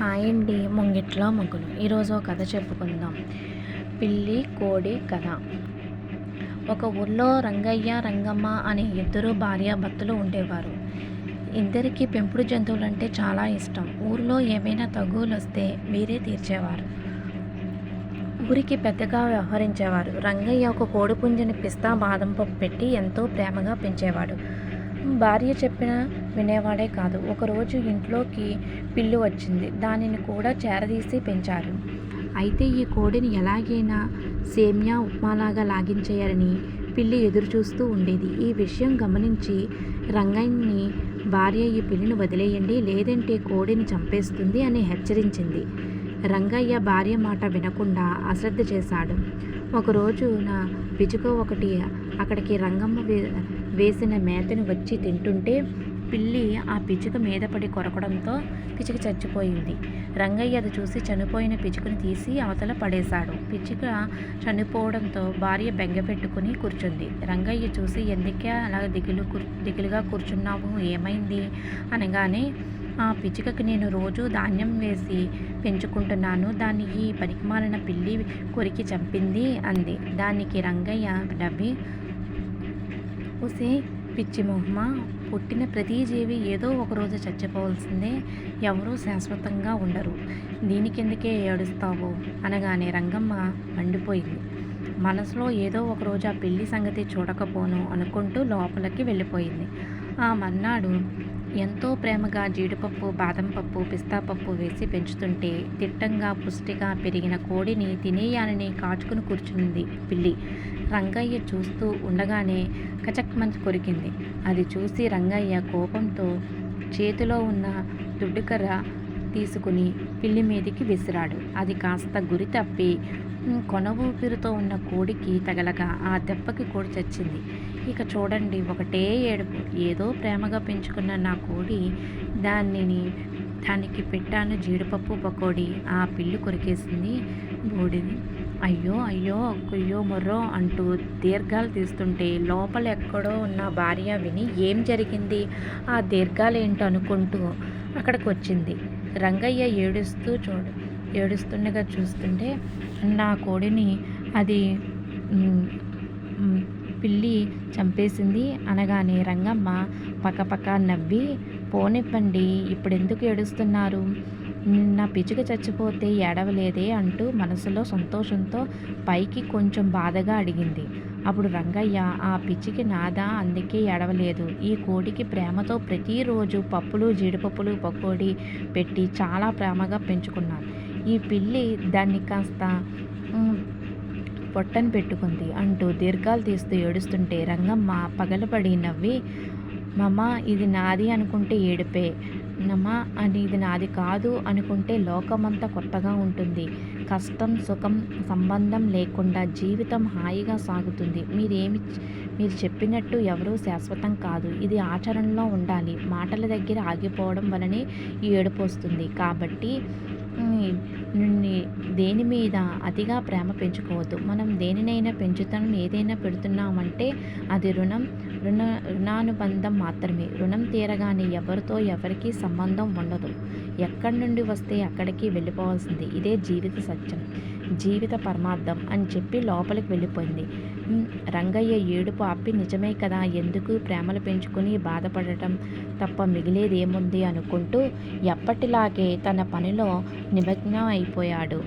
Hi అండి. ముంగిట్లో ముగ్గులు. ఈరోజు ఒక కథ చెప్పుకుందాం. పిల్లి కోడి కథ. ఒక ఊర్లో రంగయ్య రంగమ్మ అనే ఇద్దరు భార్యాభర్తలు ఉండేవారు. ఇద్దరికి పెంపుడు జంతువులంటే చాలా ఇష్టం. ఊర్లో ఏమైనా తగువులు వస్తే వీరే తీర్చేవారు. ఊరికి పెద్దగా వ్యవహరించేవారు. రంగయ్య ఒక కోడిపుంజని పిస్తా బాదం పప్పు పెట్టి ఎంతో ప్రేమగా పెంచేవాడు. భార్య చెప్పిన వినేవాడే కాదు. ఒకరోజు ఇంట్లోకి పిల్లి వచ్చింది. దానిని కూడా చేరదీసి పెంచారు. అయితే ఈ కోడిని ఎలాగైనా సేమ్యా ఉప్మాలాగా లాగించేయాలని పిల్లి ఎదురుచూస్తూ ఉండేది. ఈ విషయం గమనించి రంగయ్యని భార్య ఈ పిల్లిని వదిలేయండి, లేదంటే కోడిని చంపేస్తుంది అని హెచ్చరించింది. రంగయ్య భార్య మాట వినకుండా అశ్రద్ధ చేశాడు. ఒకరోజు నా పిచుక ఒకటి అక్కడికి రంగమ్మ వేసిన మేతను వచ్చి తింటుంటే పిల్లి ఆ పిచుక మీద పడి కొరకడంతో పిచుక చచ్చిపోయింది. రంగయ్య అది చూసి చనిపోయిన పిచుకను తీసి అవతల పడేశాడు. పిచుక చనిపోవడంతో భార్య బెంగ పెట్టుకుని కూర్చుంది. రంగయ్య చూసి ఎందుకే అలా దిగులుగా కూర్చున్నావు, ఏమైంది అనగానే, ఆ పిచుకకి నేను రోజు ధాన్యం వేసి పెంచుకుంటున్నాను, దాన్ని ఈ పనికిమాలిన పిల్లి కొరికి చంపింది అంది. దానికి రంగయ్య నవ్వి, ఒసే పిచ్చి మొహమా, పుట్టిన ప్రతి జీవి ఏదో ఒకరోజు చచ్చిపోవాల్సిందే, ఎవరూ శాశ్వతంగా ఉండరు, దీనికెందుకే ఏడుస్తావు అనగానే రంగమ్మ మండిపోయింది. మనసులో ఏదో ఒకరోజు ఆ పిల్లి సంగతి చూడకపోను అనుకుంటూ లోపలికి వెళ్ళిపోయింది. ఆ మర్నాడు ఎంతో ప్రేమగా జీడిపప్పు, బాదం పప్పు, పిస్తా పప్పు వేసి పెంచుతుంటే దిట్టంగా పుష్టిగా పెరిగిన కోడిని తినేయాలని కాచుకుని కూర్చుంది పిల్లి. రంగయ్య చూస్తూ ఉండగానే కచక్మని కొరికింది. అది చూసి రంగయ్య కోపంతో చేతిలో ఉన్న దుడ్డుకర్ర తీసుకుని పిల్లి మీదికి విసిరాడు. అది కాస్త గురి తప్పి కొన ఊపిరితో ఉన్న కోడికి తగలగా ఆ దెబ్బకి కోడి చచ్చింది. ఇక చూడండి, ఒకటే ఏడుపు. ఏదో ప్రేమగా పెంచుకున్న నా కోడి, దానికి పెట్టాను జీడిపప్పు పకోడీ, ఆ పిల్లి కొరికేసింది బూడిది. అయ్యో అయ్యో కుయ్యో మొర్రో అంటూ దీర్ఘాలు తీస్తుంటే లోపల ఎక్కడో ఉన్న భార్య విని ఏం జరిగింది, ఆ దీర్ఘాలేంటో అనుకుంటూ అక్కడికి వచ్చింది. రంగయ్య ఏడుస్తుండగా చూస్తుంటే నా కోడిని అది పిల్లి చంపేసింది అనగానే రంగమ్మ పక్కపక్క నవ్వి, పోనివ్వండి, ఇప్పుడెందుకు ఏడుస్తున్నారు, నా పిచుక చచ్చిపోతే ఏడవలేదే అంటూ మనసులో సంతోషంతో పైకి కొంచెం బాధగా అడిగింది. అప్పుడు రంగయ్య, ఆ పిచ్చికి నాదా, అందుకే ఏడవలేదు, ఈ కోడికి ప్రేమతో ప్రతిరోజు పప్పులు జీడిపప్పులు పకోడీ పెట్టి చాలా ప్రేమగా పెంచుకున్నాను, ఈ పిల్లి దాన్ని కాస్త పొట్టను పెట్టుకుంది అంటూ దీర్ఘాలు తీస్తూ ఏడుస్తుంటే రంగమ్మ పగలబడి నవ్వి, మమ్మ ఇది నాది అనుకుంటే ఏడుపే, నమ్మ అని ఇది నాది కాదు అనుకుంటే లోకమంతా కొత్తగా ఉంటుంది, కష్టం సుఖం సంబంధం లేకుండా జీవితం హాయిగా సాగుతుంది, మీరు చెప్పినట్టు ఎవరూ శాశ్వతం కాదు, ఇది ఆచరణలో ఉండాలి, మాటల దగ్గర ఆగిపోవడం వలనే ఈ ఏడుపు వస్తుంది, కాబట్టి దేని మీద అతిగా ప్రేమ పెంచుకోవద్దు, మనం దేనినైనా పెంచుతాం, ఏదైనా పెడుతున్నామంటే అది రుణానుబంధం మాత్రమే, రుణం తీరగానే ఎవరికీ సంబంధం ఉండదు, ఎక్కడి నుండి వస్తే అక్కడికి వెళ్ళిపోవాల్సింది, ఇదే జీవిత సత్యం, జీవిత పరమార్థం అని చెప్పి లోపలికి వెళ్ళిపోయింది. రంగయ్య ఏడుపు ఆపి, నిజమే కదా, ఎందుకు ప్రేమలు పెంచుకుని బాధపడటం తప్ప మిగిలేదేముంది అనుకుంటూ ఎప్పటిలాగే తన పనిలో నిమగ్నం అయిపోయాడు.